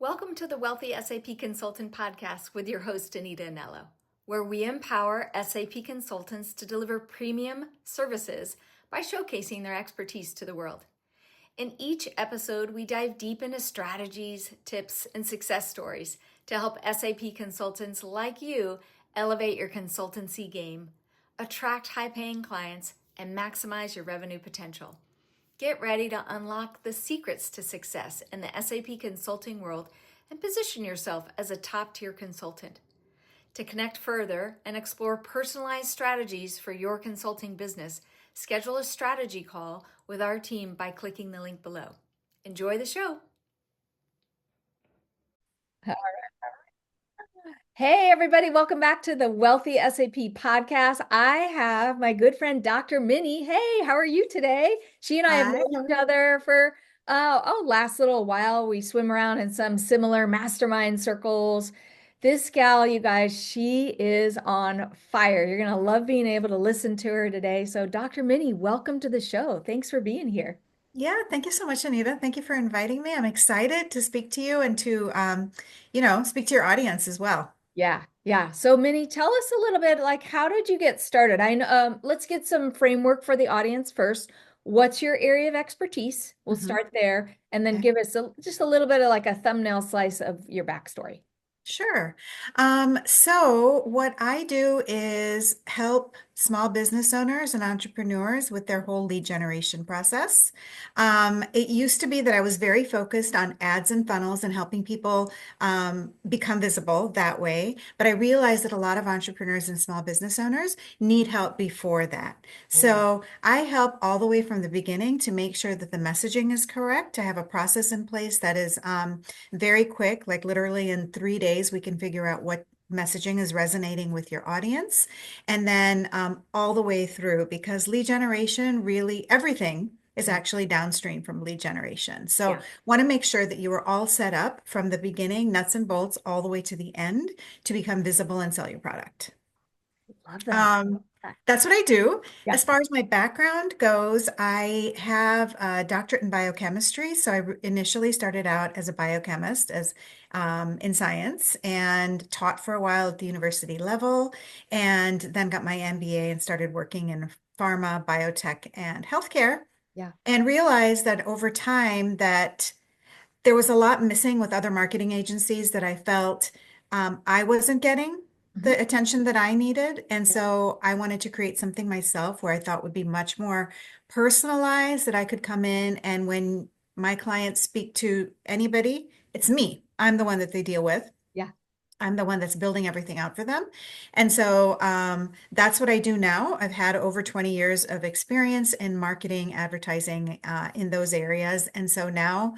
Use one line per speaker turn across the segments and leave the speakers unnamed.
Welcome to the Wealthy SAP Consultant Podcast with your host, Anita Anello, where we empower SAP consultants to deliver premium services by showcasing their expertise to the world. In each episode, we dive deep into strategies, tips, and success stories to help SAP consultants like you elevate your consultancy game, attract high-paying clients, and maximize your revenue potential. Get ready to unlock the secrets to success in the SAP consulting world and position yourself as a top-tier consultant. To connect further and explore personalized strategies for your consulting business, schedule a strategy call with our team by clicking the link below. Enjoy the show. Hey, everybody, welcome back to the Wealthy SAP podcast. I have my good friend, Dr. Minnie. Hey, how are you today? She and I have
Hi.
known each other for, last little while. We swim around in some similar mastermind circles. This gal, you guys, she is on fire. You're going to love being able to listen to her today. So, Dr. Minnie, welcome to the show. Thanks for being here.
Yeah, thank you so much, Anita. Thank you for inviting me. I'm excited to speak to you and to, speak to your audience as well.
Yeah, yeah. So, Minnie, tell us a little bit like how did you get started? Let's get some framework for the audience first. What's your area of expertise? We'll
Mhm.
start there, and then
Okay.
give us just a little bit of like a thumbnail slice of your backstory.
Sure. So what I do is help small business owners and entrepreneurs with their whole lead generation process. It used to be that I was very focused on ads and funnels and helping people become visible that way. But I realized that a lot of entrepreneurs and small business owners need help before that.
Mm.
So I help all the way from the beginning to make sure that the messaging is correct, to have a process in place that is very quick, like literally in 3 days, we can figure out what messaging is resonating with your audience. And then all the way through, because lead generation, really everything is
Mm.
actually downstream from lead generation. So
Yeah,
want to make sure that you are all set up from the beginning, nuts and bolts, all the way to the end to become visible and sell your product.
love that.
Um, that's what I do.
Yeah,
As far as my background goes, I have a doctorate in biochemistry. So initially started out as a biochemist, as in science, and taught for a while at the university level, and then got my MBA and started working in pharma, biotech, and healthcare,
yeah.
and realized that over time that there was a lot missing with other marketing agencies that I felt I wasn't getting
Mhm.
the attention that I needed. And so I wanted to create something myself where I thought would be much more personalized, that I could come in and when my clients speak to anybody, it's me. I'm the one that they deal with.
Yeah.
I'm the one that's building everything out for them. And so that's what I do now. I've had over 20 years of experience in marketing, advertising in those areas. And so now,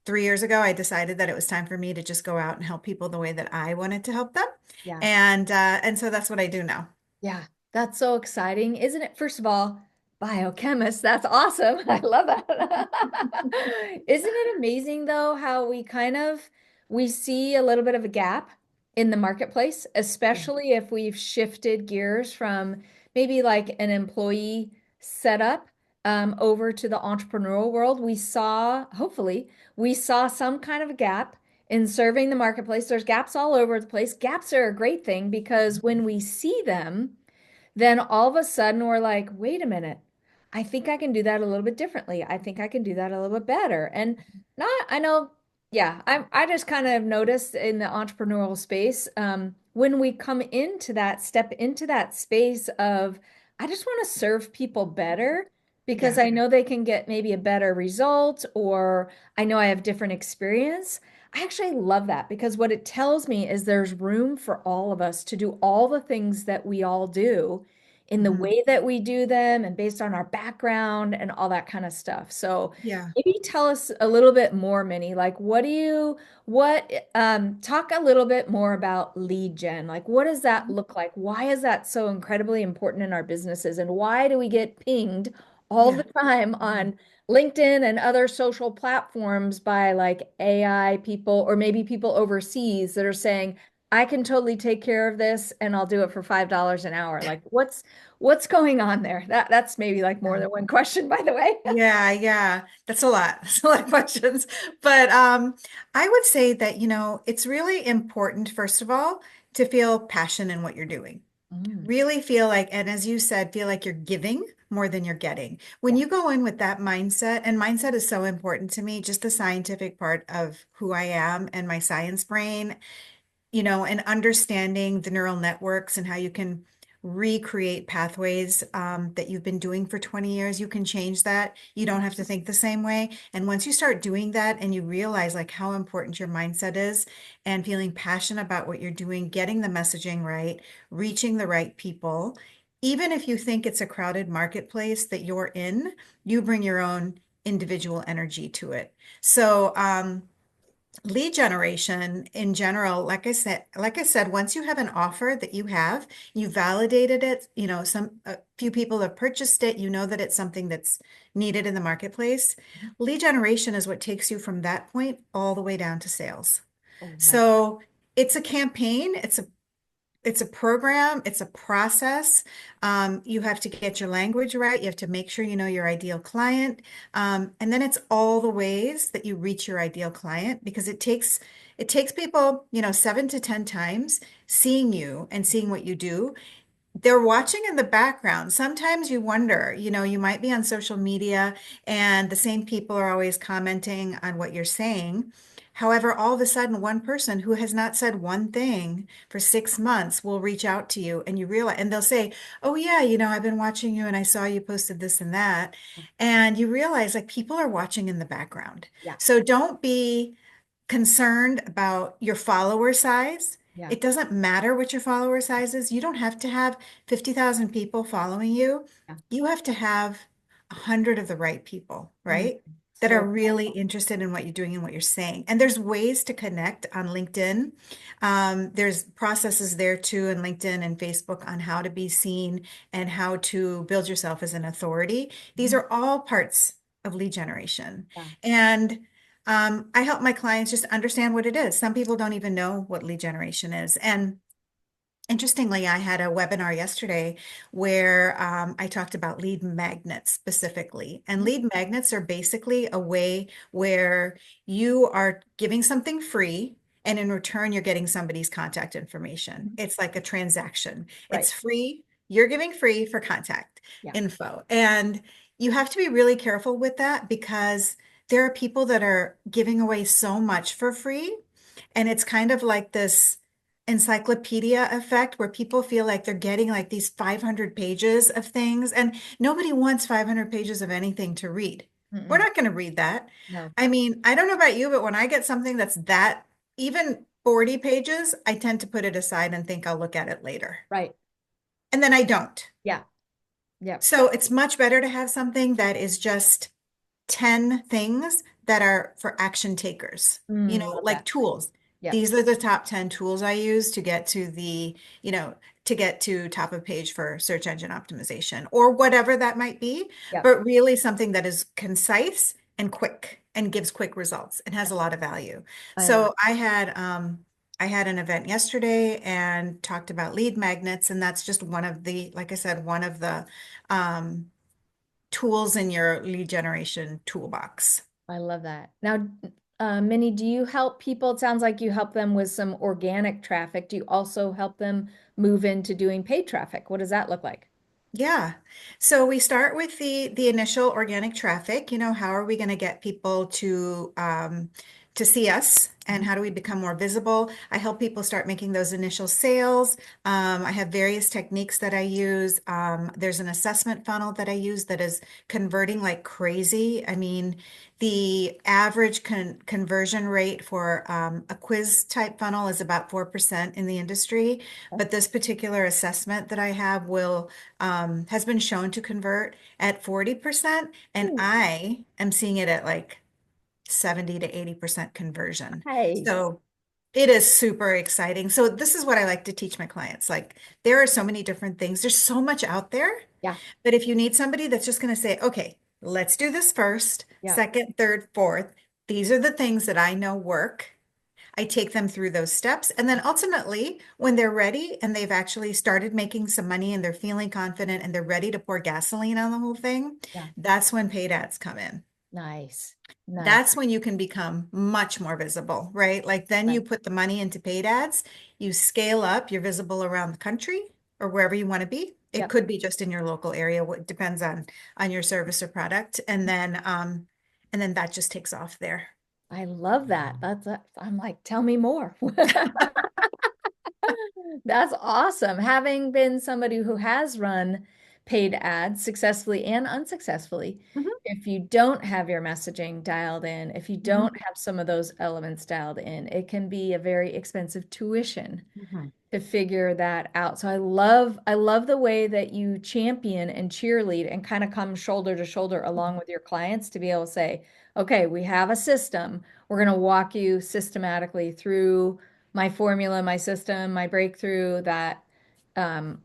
3 years ago, I decided that it was time for me to just go out and help people the way that I wanted to help them.
Yeah.
And so that's what I do now.
Yeah, that's so exciting, isn't it? First of all, biochemist, that's awesome. I love that. Isn't it amazing though how we see a little bit of a gap in the marketplace,
Yeah.
especially if we've shifted gears from maybe like an employee setup over to the entrepreneurial world. Hopefully, we saw some kind of a gap in serving the marketplace. There's gaps all over the place. Gaps are a great thing because when we see them, then all of a sudden we're like, wait a minute, I think I can do that a little bit differently. I think I can do that a little bit better. And not, I know, yeah, I just kind of noticed in the entrepreneurial space, when we come into that, step into that space of, I just want to serve people better because
Yeah.
I know they can get maybe a better result, or I know I have different experience. I actually love that because what it tells me is there's room for all of us to do all the things that we all do in the
Mhm.
way that we do them and based on our background and all that kind of stuff. So
Yeah.
maybe tell us a little bit more, Minnie. Like talk a little bit more about lead gen. Like what does that look like? Why is that so incredibly important in our businesses? And why do we get pinged all the
Yeah.
time on LinkedIn and other social platforms by like AI people or maybe people overseas that are saying, I can totally take care of this and I'll do it for $5 an hour. Like what's going on there? That's maybe like more than one question, by the way.
Yeah, yeah. That's a lot. That's a lot of questions. But I would say that, it's really important, first of all, to feel passion in what you're doing.
Mm,
Really feel like, and as you said, feel like you're giving more than you're getting. When
yeah.
you go in with that mindset, and mindset is so important to me, just the scientific part of who I am and my science brain, and understanding the neural networks and how you can recreate pathways that you've been doing for 20 years. You can change that. You don't have to think the same way. And once you start doing that and you realize like how important your mindset is and feeling passionate about what you're doing, getting the messaging right, reaching the right people, even if you think it's a crowded marketplace that you're in, you bring your own individual energy to it. So, lead generation in general, like I said, once you have an offer that you validated it, a few people have purchased it, you know that it's something that's needed in the marketplace. Lead generation is what takes you from that point all the way down to sales.
Oh my.
So it's a campaign, it's a program, it's a process. You have to get your language right. You have to make sure you know your ideal client. And then it's all the ways that you reach your ideal client because it takes people, 7 to 10 times seeing you and seeing what you do. They're watching in the background. Sometimes you wonder, you might be on social media and the same people are always commenting on what you're saying. However, all of a sudden, one person who has not said one thing for 6 months will reach out to you and you realize, and they'll say, "Oh, yeah, I've been watching you and I saw you posted this and that." And you realize like people are watching in the background.
Yeah.
So don't be concerned about your follower size.
Yeah.
It doesn't matter what your follower size is. You don't have to have 50,000 people following you.
Yeah.
You have to have 100 of the right people,
Mm,
right? That are
so
really interested in what you're doing and what you're saying. And there's ways to connect on LinkedIn. There's processes there too in LinkedIn and Facebook on how to be seen and how to build yourself as an authority. These
mhm,
are all parts of lead generation.
yeah.
And I help my clients just understand what it is. Some people don't even know what lead generation is. And interestingly, I had a webinar yesterday where I talked about lead magnets specifically. And
Mhm,
lead magnets are basically a way where you are giving something free, and in return, you're getting somebody's contact information.
mhm.
It's like a transaction.
Right.
It's free. You're giving free for contact
Yeah.
info. And you have to be really careful with that because there are people that are giving away so much for free. And it's kind of like this encyclopedia effect where people feel like they're getting like these 500 pages of things, and nobody wants 500 pages of anything to read. We're
Mm-mm.
not going to read that.
No.
I mean, I don't know about you, but when I get something that's that even 40 pages, I tend to put it aside and think I'll look at it later.
Right.
And then I don't.
Yeah. Yeah.
So it's much better to have something that is just 10 things that are for action takers,
Love
like
that.
tools.
Yeah.
These are the top 10 tools I use to get to top of page for search engine optimization or whatever that might be,
Yeah.
but really something that is concise and quick and gives quick results and has a lot of value.
I love.
So I had an event yesterday and talked about lead magnets, and that's just one of the, like I said, one of the um, tools in your lead generation toolbox.
I love that. Now, Minnie, do you help people? It sounds like you help them with some organic traffic. Do you also help them move into doing paid traffic? What does that look like?
Yeah. So we start with the initial organic traffic. How are we going to get people to see us and
Mhm.
how do we become more visible? I help people start making those initial sales. I have various techniques that I use. There's an assessment funnel that I use that is converting like crazy. I mean, the average conversion rate for a quiz type funnel is about 4% in the industry, but this particular assessment that I have has been shown to convert at 40%, and
Ooh,
I am seeing it at like 70 to 80% conversion.
nice.
So it is super exciting. So this is what I like to teach my clients. Like there are so many different things. There's so much out there,
Yeah.
but if you need somebody that's just going to say, okay, let's do this first,
Yeah.
second, third, fourth, these are the things that I know work. I take them through those steps. And then ultimately, when they're ready and they've actually started making some money and they're feeling confident and they're ready to pour gasoline on the whole thing,
Yeah.
that's when paid ads come in.
Nice. Nice.
That's when you can become much more visible, right? Like then you
Right.
put the money into paid ads, you scale up, you're visible around the country or wherever you want to be. It
Yep.
could be just in your local area. What depends on your service or product. And then that just takes off there.
I love that. I'm like, tell me more. That's awesome. Having been somebody who has run paid ads successfully and unsuccessfully,
Mhm,
if you don't have your messaging dialed in, if you
mhm,
don't have some of those elements dialed in, it can be a very expensive tuition
mhm.
to figure that out. So I love the way that you champion and cheerlead and kind of come shoulder to shoulder along with your clients to be able to say, okay, we have a system. We're going to walk you systematically through my formula, my system, my breakthrough that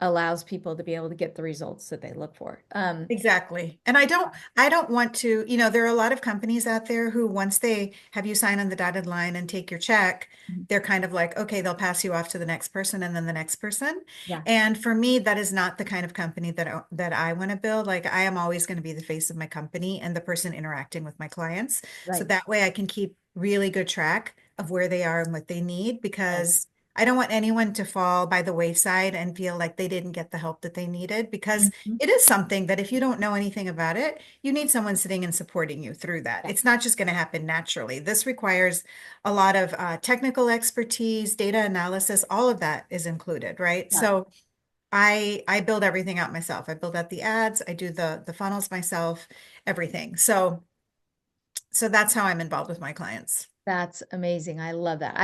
allows people to be able to get the results that they look for.
Exactly. And I don't want to, there are a lot of companies out there who once they have you sign on the dotted line and take your check, they're kind of like, okay, they'll pass you off to the next person and then the next person.
Yeah,
And for me, that is not the kind of company that I want to build. Like I am always going to be the face of my company and the person interacting with my clients. So
right,
that way I can keep really good track of where they are and what they need
right.
because I don't want anyone to fall by the wayside and feel like they didn't get the help that they needed because
Mhm.
it is something that if you don't know anything about it, you need someone sitting and supporting you through that.
Yeah,
It's not just going to happen naturally. This requires a lot of technical expertise, data analysis, all of that is included, right?
yeah.
So I build everything out myself. I build out the ads, I do the funnels myself, everything. So that's how I'm involved with my clients.
That's amazing. I love that.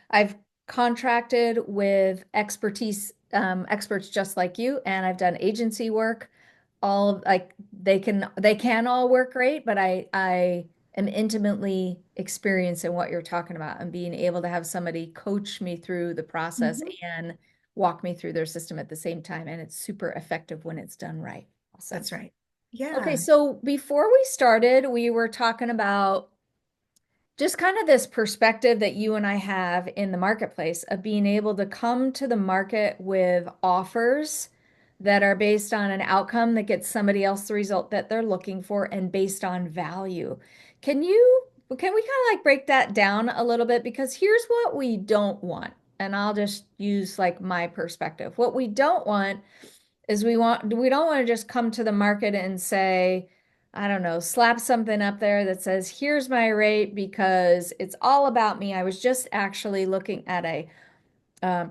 I've contracted with experts just like you, and I've done agency work. All of like they can all work great, but I am intimately experienced in what you're talking about and being able to have somebody coach me through the process
Mhm.
and walk me through their system at the same time. And it's super effective when it's done right. Awesome.
That's right.
Okay,
Yeah.
so before we started, we were talking about just kind of this perspective that you and I have in the marketplace of being able to come to the market with offers that are based on an outcome that gets somebody else the result that they're looking for and based on value. Can you, can we kind of like break that down a little bit? Because here's what we don't want. And I'll just use like my perspective. What we don't want is we don't want to just come to the market and say, I don't know, slap something up there that says, here's my rate because it's all about me. I was just actually looking at a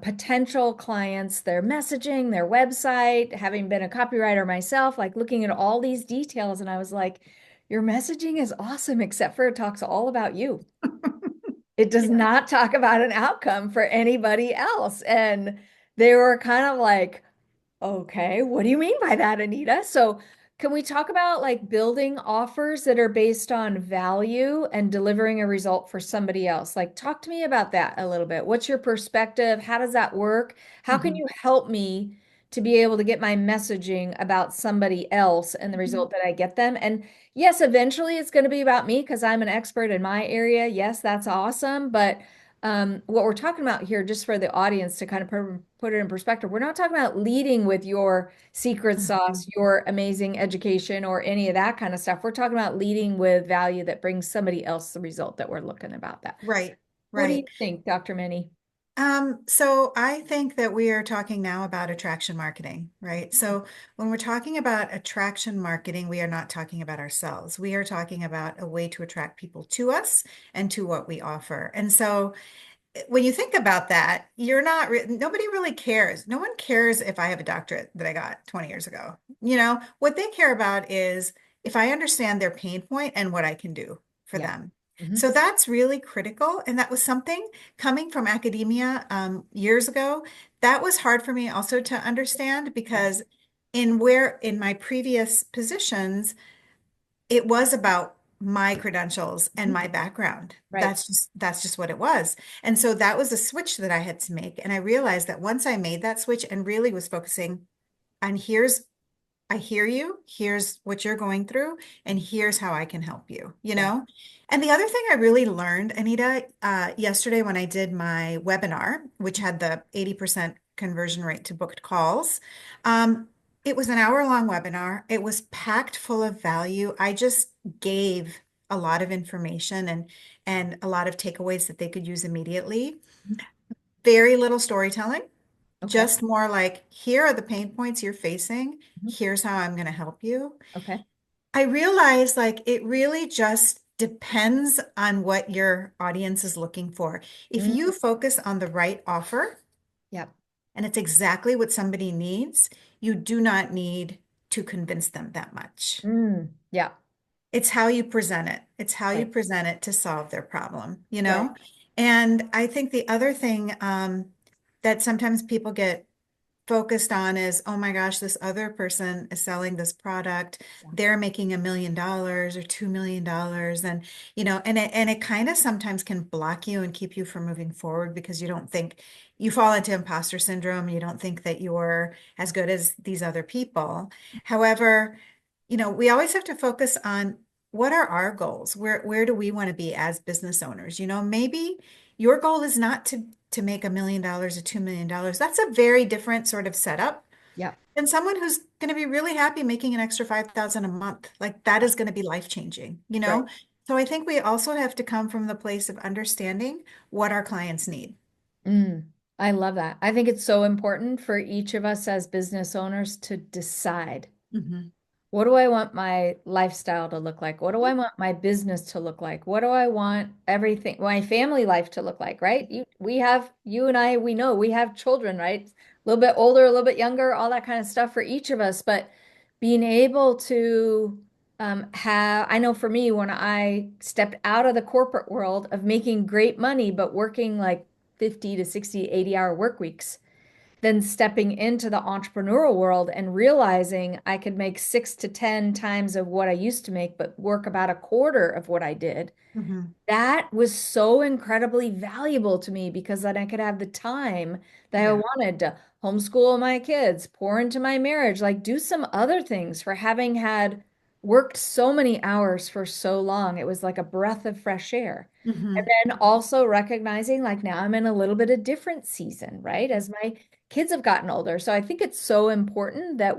potential clients, their messaging, their website, having been a copywriter myself, like looking at all these details. And I was like, your messaging is awesome, except for it talks all about you. It does
Yeah.
not talk about an outcome for anybody else. And they were kind of like, okay, what do you mean by that, Anita? So, can we talk about like building offers that are based on value and delivering a result for somebody else? Like, talk to me about that a little bit. What's your perspective? How does that work? How can
Mhm.
you help me to be able to get my messaging about somebody else and the
Mhm.
result that I get them? And yes, eventually it's going to be about me because I'm an expert in my area. Yes, that's awesome. But what we're talking about here, just for the audience to kind of put it in perspective, we're not talking about leading with your secret sauce,
Mhm.
your amazing education, or any of that kind of stuff. We're talking about leading with value that brings somebody else the result that we're looking about that.
Right.
What do you
Right.
think, Dr. Minnie?
So I think that we are talking now about attraction marketing, right? So when we're talking about attraction marketing, we are not talking about ourselves. We are talking about a way to attract people to us and to what we offer. And so when you think about that, nobody really cares. No one cares if I have a doctorate that I got 20 years ago. What they care about is if I understand their pain point and what I can do for
Yeah.
them.
Hmm.
So that's really critical. And that was something coming from academia years ago. That was hard for me also to understand
Yeah.
because in my previous positions, it was about my credentials and
Hmm.
my background.
Right.
That's just what it was. And so that was a switch that I had to make. And I realized that once I made that switch and really was focusing on I hear you. Here's what you're going through, and here's how I can help you, you
Yeah.
know? And the other thing I really learned, Anita, yesterday when I did my webinar, which had the 80% conversion rate to booked calls, um, it was an hour-long webinar. It was packed full of value. I just gave a lot of information and a lot of takeaways that they could use immediately. Very little storytelling,
Okay.
just more like, here are the pain points you're facing.
Mhm.
Here's how I'm going to help you.
Okay.
I realize like it really just depends on what your audience is looking for. If
Mm,
you focus on the right offer
yep.
and it's exactly what somebody needs, you do not need to convince them that much.
Yeah.
It's how you present it. It's how you
Right.
present it to solve their problem, you
Right.
know? And I think the other thing that sometimes people get focused on is, oh my gosh, this other person is selling this product.
Yeah.
They're making $1 million or $2 million. And, and it kind of sometimes can block you and keep you from moving forward because you don't think you fall into imposter syndrome. You don't think that you're as good as these other people. However, we always have to focus on what are our goals? Where do we want to be as business owners? Maybe your goal is not to make $1 million or $2 million. That's a very different sort of setup
Yep.
than someone who's going to be really happy making an extra 5,000 a month. Like that
Yeah.
is going to be life changing, you
Right.
know? So I think we also have to come from the place of understanding what our clients need.
Mm, I love that. I think it's so important for each of us as business owners to decide.
Mhm.
What do I want my lifestyle to look like? What do I want my business to look like? What do I want everything, my family life to look like, right? You and I, we know we have children, right? A little bit older, a little bit younger, all that kind of stuff for each of us. But being able to I know for me, when I stepped out of the corporate world of making great money, but working like 50 to 60, 80-hour work weeks, then stepping into the entrepreneurial world and realizing I could make 6 to 10 times of what I used to make, but work about a quarter of what I did.
Mhm.
That was so incredibly valuable to me because then I could have the time that I
Yeah.
wanted to homeschool my kids, pour into my marriage, like do some other things for having had worked so many hours for so long. It was like a breath of fresh air. And
Mhm.
then also recognizing like now I'm in a little bit of different season, right? As my kids have gotten older. So I think it's so important that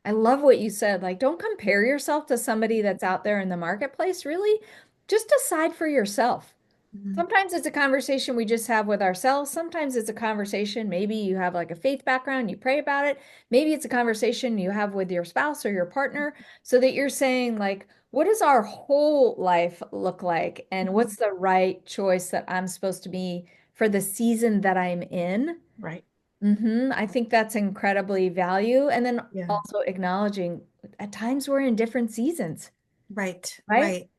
I love what you said, like don't compare yourself to somebody that's out there in the marketplace, really just decide for yourself.
Mhm.
Sometimes it's a conversation we just have with ourselves. Sometimes it's a conversation, maybe you have like a faith background, you pray about it. Maybe it's a conversation you have with your spouse or your partner so that you're saying, like, what does our whole life look like? And
Mhm.
what's the right choice that I'm supposed to be for the season that I'm in?
Right.
I think that's incredibly value. And then
Yeah.
also acknowledging at times we're in different seasons,
Right.
right?
Right.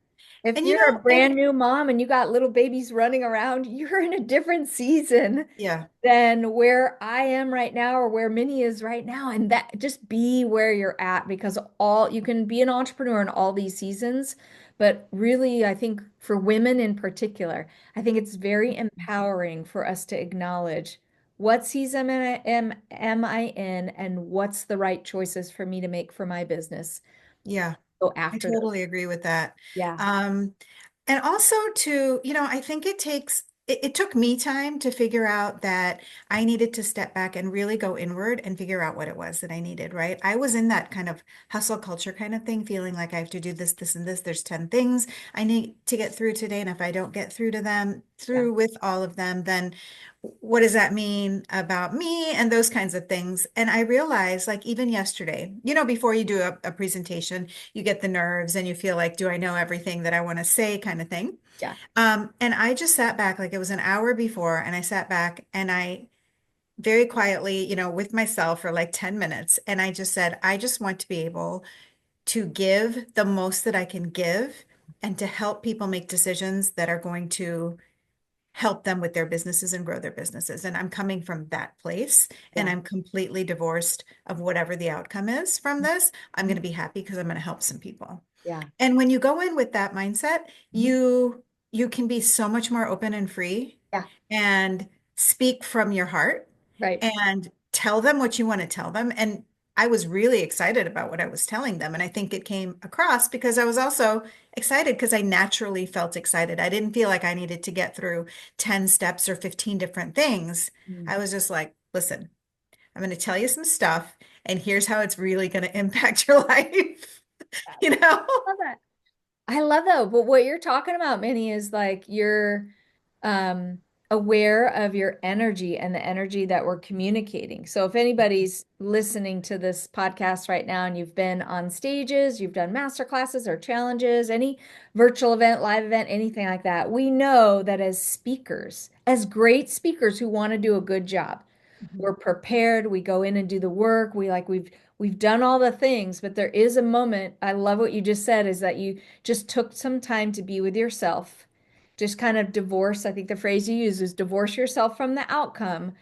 If
And
you're a
and
brand new mom and you got little babies running around, you're in a different season
yeah.
than where I am right now or where Minnie is right now. And that just be where you're at because all you can be an entrepreneur in all these seasons. But really, I think for women in particular, I think it's very empowering for us to acknowledge what season am I in and what's the right choices for me to make for my business.
Yeah.
Go
I
after those.
totally agree with that.
Yeah.
Um, and also I think it took me time to figure out that I needed to step back and really go inward and figure out what it was that I needed, right? I was in that kind of hustle culture kind of thing, feeling like I have to do this, this, and this. There's 10 things I need to get through today. And if I don't get
Yeah.
through with all of them, then what does that mean about me and those kinds of things? And I realized, like, even yesterday, before you do a presentation, you get the nerves and you feel like, do I know everything that I want to say kind of thing.
Yeah.
And I just sat back, like it was an hour before, and I sat back and I very quietly, with myself for like 10 minutes. And I just said, I just want to be able to give the most that I can give and to help people make decisions that are going to help them with their businesses and grow their businesses. And I'm coming from that place and
Yeah.
I'm completely divorced of whatever the outcome is from this. I'm going to be happy because I'm going to help some people.
Yeah.
And when you go in with that mindset,
Mhm.
you can be so much more open and free
Yeah.
and speak from your heart
Right.
and tell them what you want to tell them. And I was really excited about what I was telling them. And I think it came across because I was also excited because I naturally felt excited. I didn't feel like I needed to get through 10 steps or 15 different things.
Mm.
I was just like, listen, I'm going to tell you some stuff, and here's how it's really going to impact your life. You know?
Love that. I love that. But what you're talking about, Minnie, is like you're um, aware of your energy and the energy that we're communicating. So if anybody's listening to this podcast right now and you've been on stages, you've done master classes or challenges, any virtual event, live event, anything like that, we know that as speakers, as great speakers who want to do a good job,
Mhm.
we're prepared, we go in and do the work, we've done all the things, but there is a moment. I love what you just said, is that you just took some time to be with yourself, just kind of divorce. I think the phrase you use is divorce yourself from the outcome.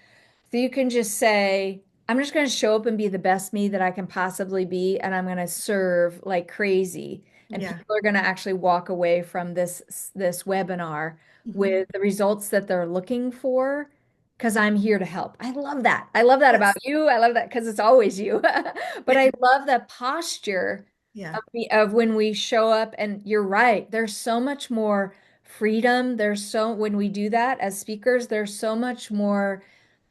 So you can just say, I'm just going to show up and be the best me that I can possibly be, and I'm going to serve like crazy. And
Yeah.
people are going to actually walk away from this webinar
Mhm.
with the results that they're looking for because I'm here to help. I love that. I love that about
Yes.
you. I love that because it's always you. But I love the posture
Yeah.
of when we show up, and you're right. There's so much more freedom. When we do that as speakers, there's so much more,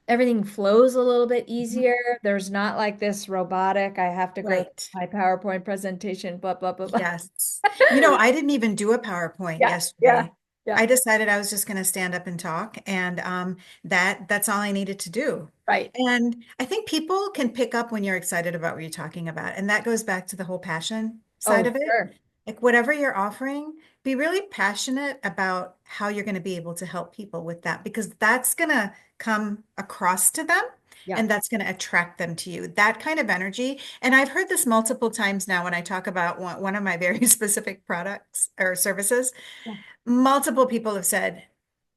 everything flows a little bit
Mhm.
easier. There's not like this robotic, I have to go through
Right.
my PowerPoint presentation, blah, blah, blah, blah.
Yes. I didn't even do a PowerPoint
Yeah, yeah,
yesterday.
yeah.
I decided I was just going to stand up and talk, and that's all I needed to do.
Right.
And I think people can pick up when you're excited about what you're talking about, and that goes back to the whole passion side
Oh,
of it.
sure.
Like whatever you're offering, be really passionate about how you're going to be able to help people with that because that's going to come across to them
Yeah.
and that's going to attract them to you. That kind of energy. And I've heard this multiple times now when I talk about one of my very specific products or services.
Yeah.
Multiple people have said,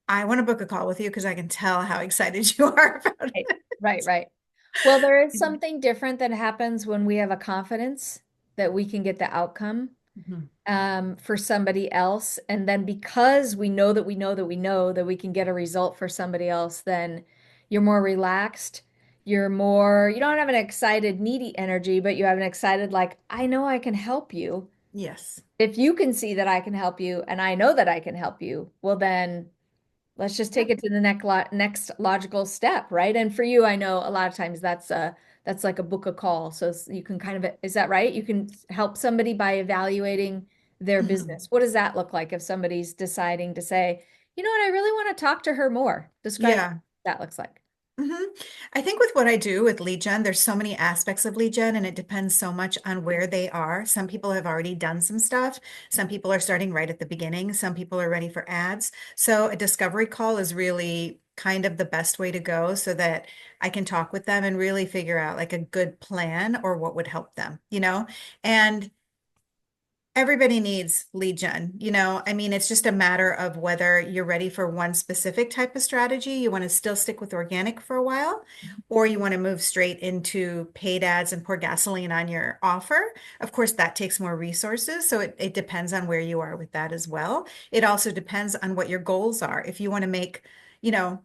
I want to book a call with you because I can tell how excited you are about
Right,
it.
right, right. Well, there is something different that happens when we have a confidence that we can get the outcome
Mhm.
for somebody else. And then because we know that we know that we know that we can get a result for somebody else, then you're more relaxed. You don't have an excited, needy energy, but you have an excited, like, I know I can help you.
Yes.
If you can see that I can help you and I know that I can help you, well, then let's just
Yeah.
take it to the next logical step, right? And for you, I know a lot of times that's like a book a call. So you can kind of, is that right? You can help somebody by evaluating their
Mhm.
business. What does that look like if somebody's deciding to say, you know what, I really want to talk to her more? Describe what
Yeah.
that looks like.
hmm I think with what I do with lead gen, there's so many aspects of lead gen, and it depends so much on where they are. Some people have already done some stuff. Some people are starting right at the beginning. Some people are ready for ads. So a discovery call is really kind of the best way to go so that I can talk with them and really figure out like a good plan or what would help them, And everybody needs lead gen, I mean, it's just a matter of whether you're ready for one specific type of strategy. You want to still stick with organic for a while, or you want to move straight into paid ads and pour gasoline on your offer. Of course, that takes more resources. So it depends on where you are with that as well. It also depends on what your goals are. If you want to make, you know,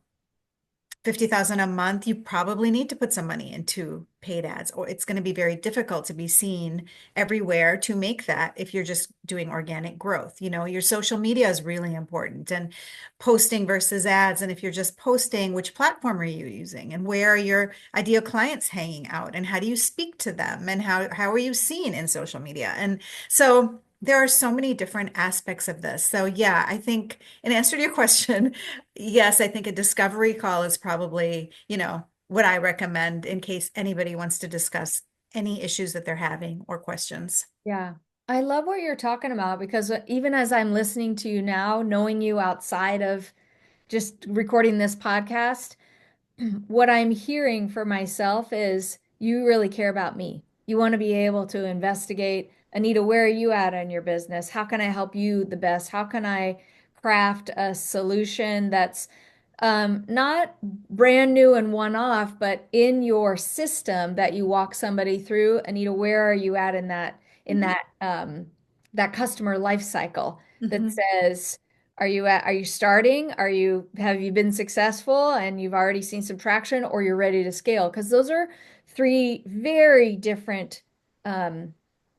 50,000 a month, you probably need to put some money into paid ads, or it's going to be very difficult to be seen everywhere to make that if you're just doing organic growth. Your social media is really important and posting versus ads. And if you're just posting, which platform are you using and where are your ideal clients hanging out and how do you speak to them and how are you seen in social media? And so there are so many different aspects of this. So yeah, I think in answer to your question, yes, I think a discovery call is probably, what I recommend in case anybody wants to discuss any issues that they're having or questions.
Yeah. I love what you're talking about because even as I'm listening to you now, knowing you outside of just recording this podcast, what I'm hearing for myself is you really care about me. You want to be able to investigate, Anita, where are you at in your business? How can I help you the best? How can I craft a solution that's not brand new and one off, but in your system that you walk somebody through? Anita, where are you at in that
Mhm,
that customer life cycle that
mhm,
says, are you starting? Have you been successful and you've already seen some traction, or you're ready to scale? Because those are three very different, um,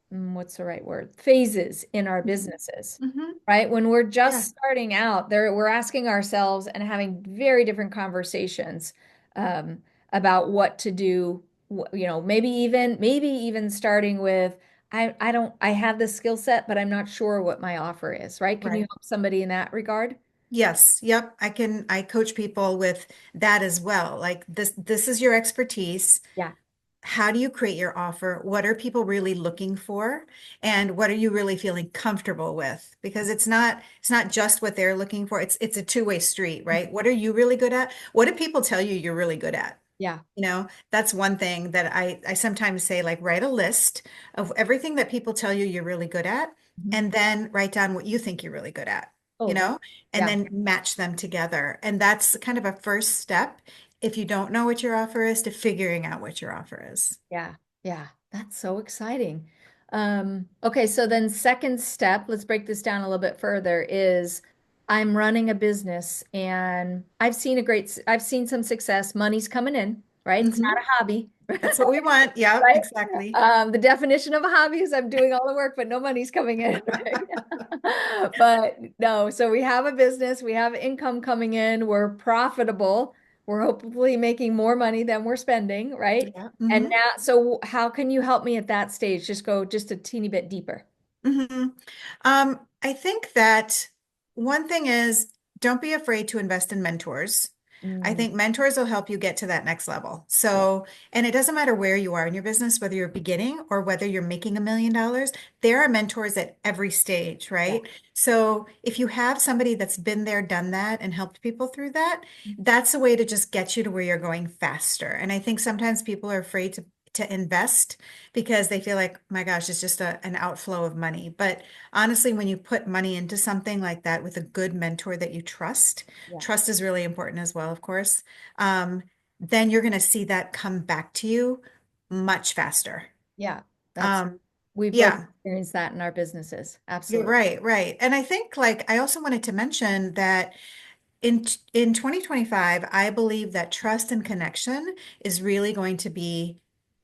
what's the right word? Phases in our businesses,
Hmm.
right? When we're
Yeah,
just starting out, there we're asking ourselves and having very different conversations um, about what to do. Maybe even starting with, I have this skill set, but I'm not sure what my offer is, right? Can you
right.
help somebody in that regard?
Yes, yep. I coach people with that as well. Like this is your expertise.
Yeah.
How do you create your offer? What are people really looking for? And what are you really feeling comfortable with? Because it's not just what they're looking for. It's a two-way street, right? What are you really good at? What do people tell you you're really good at?
Yeah.
That's one thing that I sometimes say, like, write a list of everything that people tell you you're really good at,
Mhm.
and then write down what you think you're really good at, you
Oh,
know, and
yeah.
then match them together. And that's kind of a first step, if you don't know what your offer is, to figuring out what your offer is.
Yeah, yeah, that's so exciting. Okay, so then second step, let's break this down a little bit further, is I'm running a business and I've seen some success. Money's coming in, right? It's not
Hmm.
a hobby,
That's what we want. Yeah,
right?
exactly.
The definition of a hobby is I'm doing all the work, but no money's coming in, right? But no, so we have a business, we have income coming in, we're profitable, we're hopefully making more money than we're spending, right?
Yeah.
And
Hmm.
now, so how can you help me at that stage? Just go just a teeny bit deeper.
Hmm. I think that one thing is, don't be afraid to invest in mentors. I
Mm,
think mentors will help you get to that next level.
yeah,
So, and it doesn't matter where you are in your business, whether you're beginning or whether you're making $1 million, there are mentors at every stage,
yeah,
right? So if you have somebody that's been there, done that, and helped people through that, that's a way to just get you to where you're going faster. And I think sometimes people are afraid to invest because they feel like, my gosh, it's just an outflow of money. But honestly, when you put money into something like that with a good mentor that you trust,
yeah,
trust is really important as well, of course, um, then you're going to see that come back to you much faster.
yeah. That's
Um,
we've both
yeah,
experienced that in our businesses.
you're
Absolutely.
right, right. And I think, like, I also wanted to mention that in 2025, I believe that trust and connection is really going to be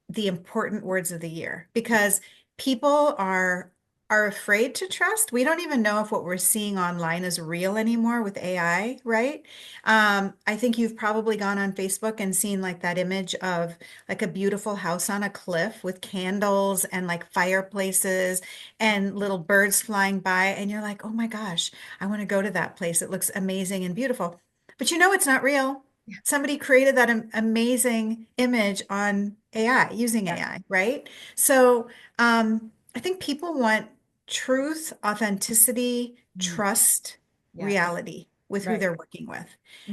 the important words of the year, because people are afraid to trust. We don't even know if what we're seeing online is real anymore with AI, right? I think you've probably gone on Facebook and seen like that image of like a beautiful house on a cliff with candles and like fireplaces and little birds flying by, and you're like, oh my gosh, I want to go to that place. It looks amazing and beautiful. But you know it's not real. Somebody created that amazing image on AI, using
Yeah.
AI, right? So I think people want truth, authenticity,
Mm,
trust,
yeah.
reality with who
Right.
they're working with.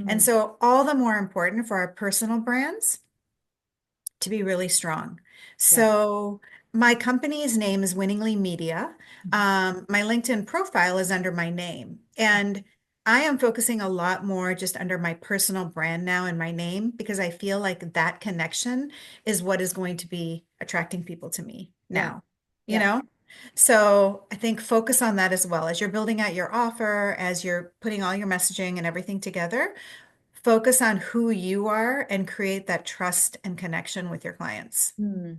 And
Mm,
so all the more important for our personal brands to be really strong.
yeah.
So my company's name is Winningly Media.
Mhm.
My LinkedIn profile is under my name. And I am focusing a lot more just under my personal brand now and my name, because I feel like that connection is what is going to be attracting people to me
Yeah.
now, you
Yeah.
know? So I think focus on that as well as you're building out your offer, as you're putting all your messaging and everything together. Focus on who you are and create that trust and connection with your clients.
Hmm.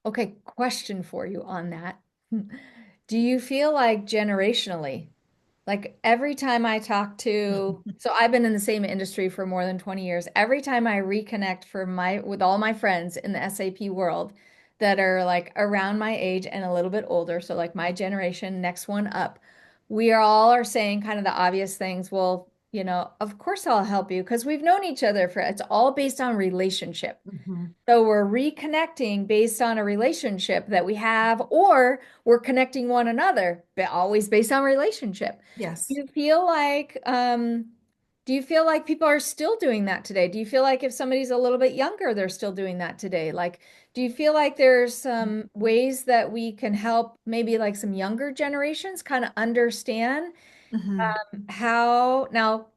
Okay, question for you on that. Do you feel like generationally, like every time I talk to, so I've been in the same industry for more than 20 years. Every time I reconnect with all my friends in the SAP world that are like around my age and a little bit older, so like my generation, next one up, we are all are saying kind of the obvious things. Well, of course I'll help you because we've known each other it's all based on relationship.
Mhm.
So we're reconnecting based on a relationship that we have, or we're connecting one another, but always based on relationship. Do
Yes.
you feel like do you feel like people are still doing that today? Do you feel like if somebody's a little bit younger, they're still doing that today? Like, do you feel like there's some ways that we can help maybe like some younger generations kind of understand
Hmm.
how now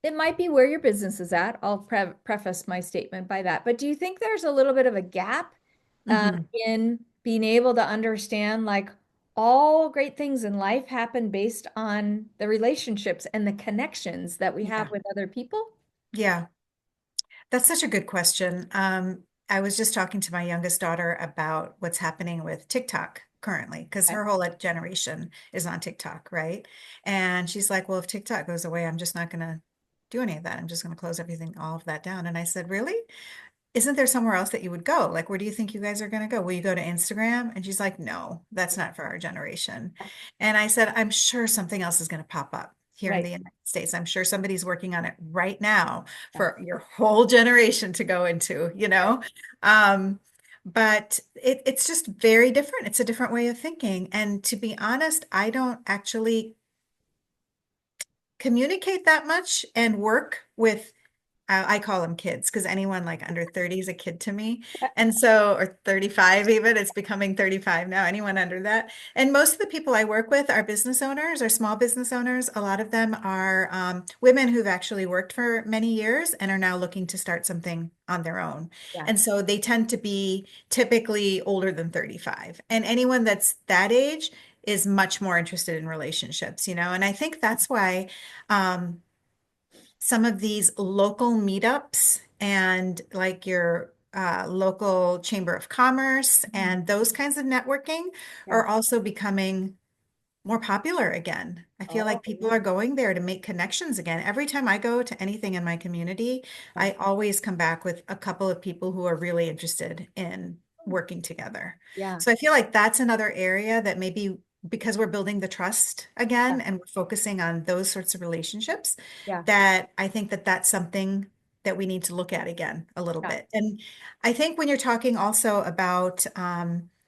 it might be where your business is at. I'll preface my statement by that. But do you think there's a little bit of a gap
Hmm.
in being able to understand, like, all great things in life happen based on the relationships and the connections that we have
Yeah.
with other people.
Yeah. That's such a good question. I was just talking to my youngest daughter about what's happening with TikTok currently, because
Okay.
her whole generation is on TikTok, right? And she's like, well, if TikTok goes away, I'm just not going to do any of that. I'm just going to close everything, all of that down. And I said, really? Isn't there somewhere else that you would go? Like, where do you think you guys are going to go? Will you go to Instagram? And she's like, no, that's not for our generation. And I said, I'm sure something else is going to pop up here in
Right.
the United States. I'm sure somebody's working on it right now
Yeah.
for your whole generation to go into, you
Right.
know? Um, but it's just very different. It's a different way of thinking. And to be honest, I don't actually communicate that much and work with I call them kids because anyone like under 30 is a kid to me. And so, or 35 even, it's becoming 35 now, anyone under that. And most of the people I work with are business owners or small business owners. A lot of them are women who've actually worked for many years and are now looking to start something on their own.
Yeah.
And so they tend to be typically older than 35. And anyone that's that age is much more interested in relationships, you know? And I think that's why um, some of these local meetups and like your local chamber of commerce
Mhm.
and those kinds of networking
Yeah.
are also becoming more popular again. I feel
Oh,
like people
yeah.
are going there to make connections again. Every time I go to anything in my community,
Yeah.
I always come back with a couple of people who are really interested in working together.
Yeah.
So I feel like that's another area that maybe because we're building the trust
Yeah.
again and we're focusing on those sorts of relationships,
Yeah.
that I think that that's something that we need to look at again a little
Yeah.
bit. And I think when you're talking also about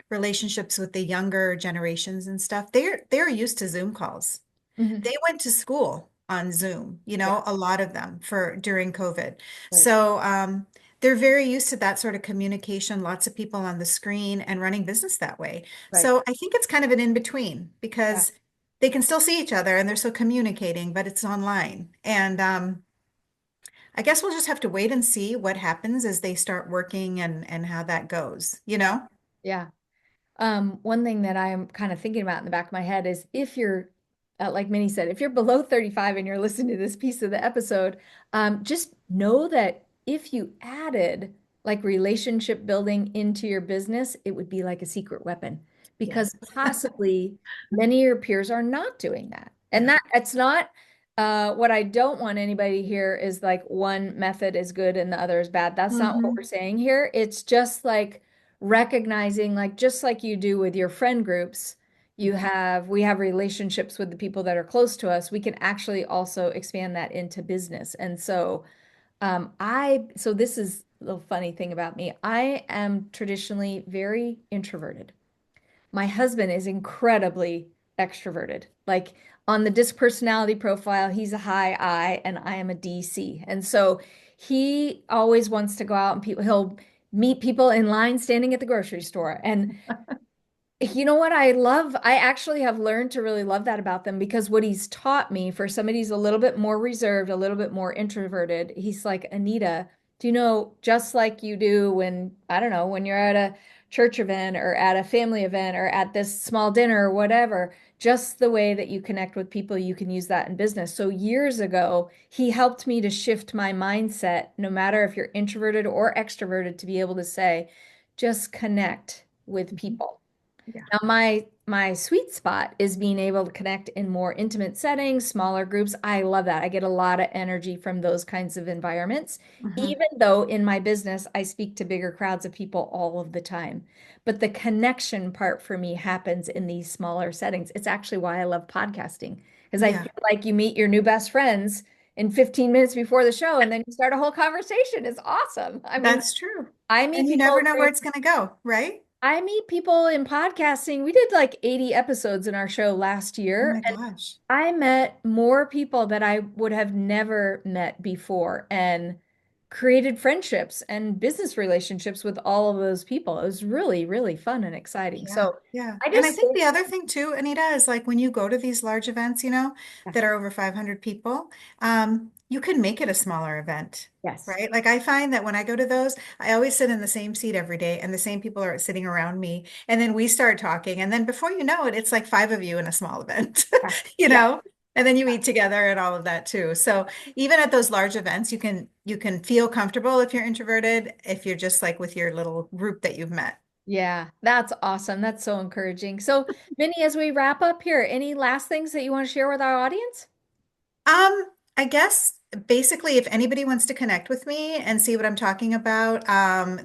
relationships with the younger generations and stuff, they're used to Zoom calls.
Mhm.
They went to school on Zoom, you
Yeah.
know, a lot of them for during COVID.
Right.
So they're very used to that sort of communication, lots of people on the screen and running business that way.
Right.
So I think it's kind of an in between
Yeah.
because they can still see each other and they're still communicating, but it's online. And I guess we'll just have to wait and see what happens as they start working and how that goes, you
Yeah.
know?
Yeah. One thing that I'm kind of thinking about in the back of my head is if you're, like Minnie said, if you're below 35 and you're listening to this piece of the episode, just know that if you added like relationship building into your business, it would be like a secret weapon
Yes.
because possibly many of your peers are not doing that. And
Yeah.
that it's not, what I don't want anybody to hear is like one method is good and the other is bad. That's not what we're
Hmm.
saying here. It's just like, recognizing like just like you do with your friend groups, we have relationships with the people that are close to us. We can actually also expand that into business. And so so this is a little funny thing about me. I am traditionally very introverted. My husband is incredibly extroverted. Like on the disc personality profile, he's a high I and I am a DC. And so he always wants to go out and he'll meet people in line standing at the grocery store. And you know what I love? I actually have learned to really love that about them because what he's taught me for somebody who's a little bit more reserved, a little bit more introverted, he's like, Anita, do you know, just like you do when, I don't know, when you're at a church event or at a family event or at this small dinner or whatever, just the way that you connect with people, you can use that in business. So years ago, he helped me to shift my mindset, no matter if you're introverted or extroverted, to be able to say, just connect with
Mhm.
people.
Yeah.
Now, my sweet spot is being able to connect in more intimate settings, smaller groups. I love that. I get a lot of energy from those kinds of environments,
Hmm.
even though in my business I speak to bigger crowds of people all of the time. But the connection part for me happens in these smaller settings. It's actually why I love podcasting, because I
Yeah,
feel like you meet your new best friends in 15 minutes before the show and then you start a whole conversation. It's awesome. I mean,
that's true.
I meet
And you never
people
know where it's going to go, right?
I meet people in podcasting. We did like 80 episodes in our show last
Oh
year,
my
and
gosh.
I met more people that I would have never met before. And created friendships and business relationships with all of those people. It was really, really fun and exciting.
Yeah,
So
yeah.
I
And I
just
think
think,
the other thing too, Anita, is like when you go to these large events,
yeah,
that are over 500 people, you can make it a smaller event,
yes,
right? Like I find that when I go to those, I always sit in the same seat every day and the same people are sitting around me. And then we start talking. And then before you know it, it's like five of you in a small event,
yeah,
you
yeah,
know? And then you eat together and all of that too. So even at those large events, you can feel comfortable if you're introverted, if you're just like with your little group that you've met.
yeah, that's awesome. That's so encouraging. So, Minnie, as we wrap up here, any last things that you want to share with our audience?
I guess basically if anybody wants to connect with me and see what I'm talking about,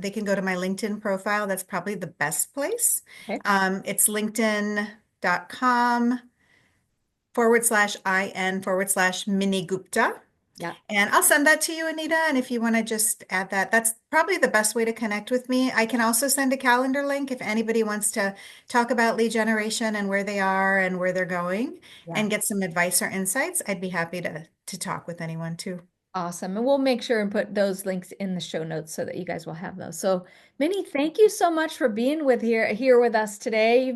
they can go to my LinkedIn profile. That's probably the best place.
Okay.
It's linkedin.com/IN/ Minnie Gupta.
Yeah.
And I'll send that to you, Anita. And if you want to just add that, that's probably the best way to connect with me. I can also send a calendar link if anybody wants to talk about lead generation and where they are and where they're going
Yeah.
and get some advice or insights. I'd be happy to talk with anyone too.
Awesome. And we'll make sure and put those links in the show notes so that you guys will have those. So, Minnie, thank you so much for being here with us today.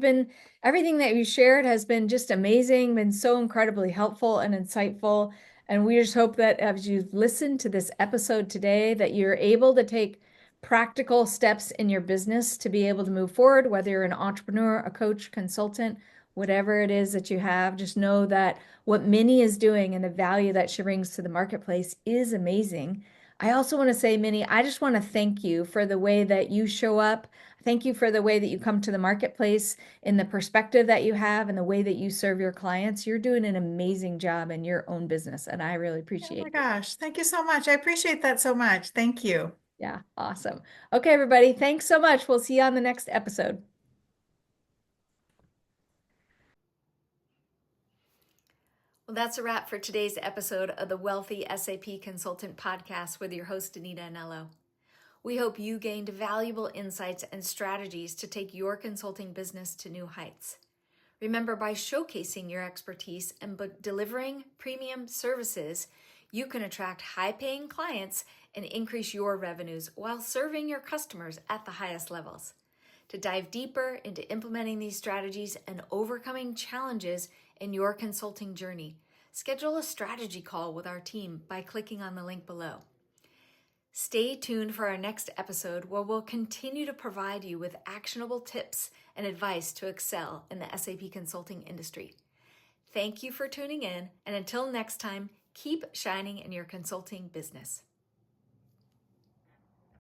Everything that you shared has been just amazing, been so incredibly helpful and insightful. And we just hope that as you've listened to this episode today, that you're able to take practical steps in your business to be able to move forward, whether you're an entrepreneur, a coach, consultant, whatever it is that you have, just know that what Minnie is doing and the value that she brings to the marketplace is amazing. I also want to say, Minnie, I just want to thank you for the way that you show up. Thank you for the way that you come to the marketplace in the perspective that you have and the way that you serve your clients. You're doing an amazing job in your own business, and I really
Oh my
appreciate you.
gosh. Thank you so much. I appreciate that so much. Thank you.
Yeah, awesome. Okay, everybody, thanks so much. We'll see you on the next episode.
Well, that's a wrap for today's episode of the Wealthy SAP Consultant Podcast with your host, Anita Anello. We hope you gained valuable insights and strategies to take your consulting business to new heights. Remember, by showcasing your expertise and delivering premium services, you can attract high-paying clients and increase your revenues while serving your customers at the highest levels. To dive deeper into implementing these strategies and overcoming challenges in your consulting journey, schedule a strategy call with our team by clicking on the link below. Stay tuned for our next episode where we'll continue to provide you with actionable tips and advice to excel in the SAP consulting industry. Thank you for tuning in, and until next time, keep shining in your consulting business.